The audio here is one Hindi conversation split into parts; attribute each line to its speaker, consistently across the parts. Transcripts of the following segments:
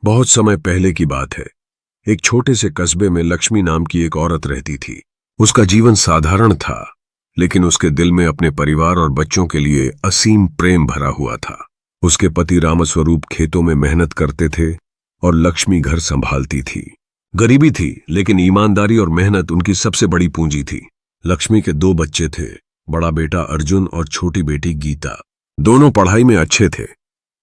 Speaker 1: बहुत समय पहले की बात है। एक छोटे से कस्बे में लक्ष्मी नाम की एक औरत रहती थी। उसका जीवन साधारण था, लेकिन उसके दिल में अपने परिवार और बच्चों के लिए असीम प्रेम भरा हुआ था। उसके पति रामस्वरूप खेतों में मेहनत करते थे और लक्ष्मी घर संभालती थी। गरीबी थी, लेकिन ईमानदारी और मेहनत उनकी सबसे बड़ी पूंजी थी। लक्ष्मी के 2 बच्चे थे, बड़ा बेटा अर्जुन और छोटी बेटी गीता। दोनों पढ़ाई में अच्छे थे,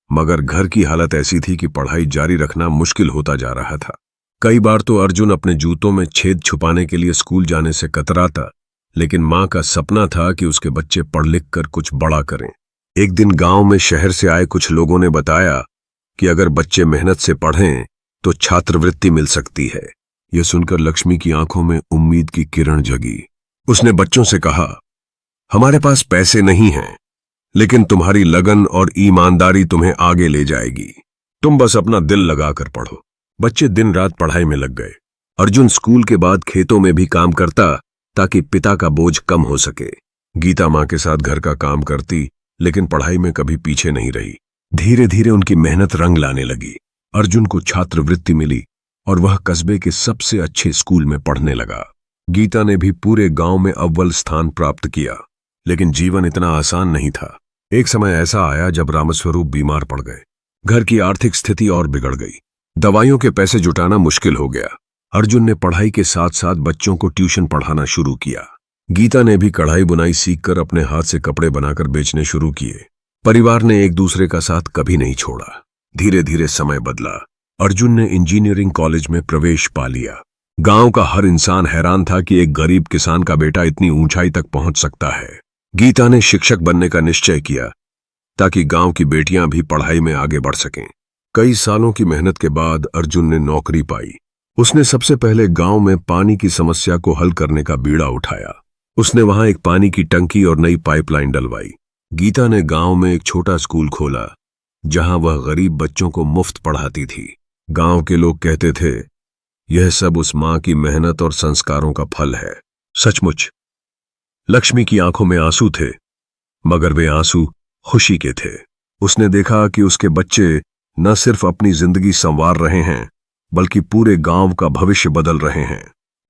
Speaker 1: मगर घर की हालत ऐसी थी कि पढ़ाई जारी रखना मुश्किल होता जा रहा था। कई बार तो अर्जुन अपने जूतों में छेद छुपाने के लिए स्कूल जाने से कतराता, लेकिन मां का सपना था कि उसके बच्चे पढ़ लिख कर कुछ बड़ा करें। एक दिन गांव में शहर से आए कुछ लोगों ने बताया कि अगर बच्चे मेहनत से पढ़ें तो छात्रवृत्ति मिल सकती है। यह सुनकर लक्ष्मी की आंखों में उम्मीद की किरण जगी। उसने बच्चों से कहा, हमारे पास पैसे नहीं हैं, लेकिन तुम्हारी लगन और ईमानदारी तुम्हें आगे ले जाएगी। तुम बस अपना दिल लगाकर पढ़ो। बच्चे दिन रात पढ़ाई में लग गए। अर्जुन स्कूल के बाद खेतों में भी काम करता ताकि पिता का बोझ कम हो सके। गीता मां के साथ घर का काम करती, लेकिन पढ़ाई में कभी पीछे नहीं रही। धीरे धीरे उनकी मेहनत रंग लाने लगी। अर्जुन को छात्रवृत्ति मिली और वह कस्बे के सबसे अच्छे स्कूल में पढ़ने लगा। गीता ने भी पूरे गांव में अव्वल स्थान प्राप्त किया, लेकिन जीवन इतना आसान नहीं था। एक समय ऐसा आया जब रामस्वरूप बीमार पड़ गए। घर की आर्थिक स्थिति और बिगड़ गई। दवाइयों के पैसे जुटाना मुश्किल हो गया। अर्जुन ने पढ़ाई के साथ साथ बच्चों को ट्यूशन पढ़ाना शुरू किया। गीता ने भी कढ़ाई बुनाई सीखकर अपने हाथ से कपड़े बनाकर बेचने शुरू किए। परिवार ने एक दूसरे का साथ कभी नहीं छोड़ा। धीरे धीरे समय बदला। अर्जुन ने इंजीनियरिंग कॉलेज में प्रवेश पा लिया। गांव का हर इंसान हैरान था कि एक गरीब किसान का बेटा इतनी ऊंचाई तक पहुंच सकता है। गीता ने शिक्षक बनने का निश्चय किया ताकि गांव की बेटियां भी पढ़ाई में आगे बढ़ सकें। कई सालों की मेहनत के बाद अर्जुन ने नौकरी पाई। उसने सबसे पहले गांव में पानी की समस्या को हल करने का बीड़ा उठाया। उसने वहां एक पानी की टंकी और नई पाइपलाइन डलवाई। गीता ने गांव में एक छोटा स्कूल खोला, जहां वह गरीब बच्चों को मुफ्त पढ़ाती थी। गांव के लोग कहते थे, यह सब उस मां की मेहनत और संस्कारों का फल है। सचमुच लक्ष्मी की आंखों में आंसू थे, मगर वे आंसू खुशी के थे। उसने देखा कि उसके बच्चे न सिर्फ अपनी जिंदगी संवार रहे हैं, बल्कि पूरे गांव का भविष्य बदल रहे हैं।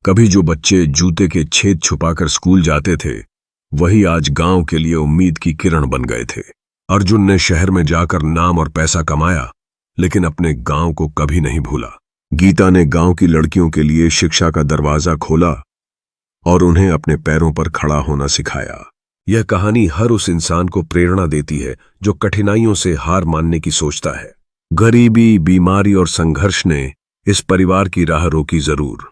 Speaker 1: कभी जो बच्चे जूते के छेद छुपाकर स्कूल जाते थे, वही आज गांव के लिए उम्मीद की किरण बन गए थे। अर्जुन ने शहर में जाकर नाम और पैसा कमाया, लेकिन अपने गांव को कभी नहीं भूला। गीता ने गांव की लड़कियों के लिए शिक्षा का दरवाजा खोला और उन्हें अपने पैरों पर खड़ा होना सिखाया। यह कहानी हर उस इंसान को प्रेरणा देती है जो कठिनाइयों से हार मानने की सोचता है। गरीबी, बीमारी और संघर्ष ने इस परिवार की राह रोकी जरूर,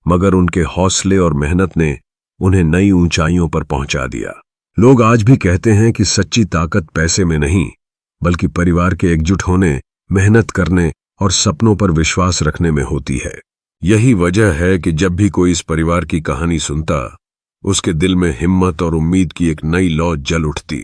Speaker 1: मगर उनके हौसले और मेहनत ने उन्हें नई ऊंचाइयों पर पहुंचा दिया। लोग आज भी कहते हैं कि सच्ची ताकत पैसे में नहीं, बल्कि परिवार के एकजुट होने, मेहनत करने और सपनों पर विश्वास रखने में होती है। यही वजह है कि जब भी कोई इस परिवार की कहानी सुनता, उसके दिल में हिम्मत और उम्मीद की एक नई लौ जल उठती।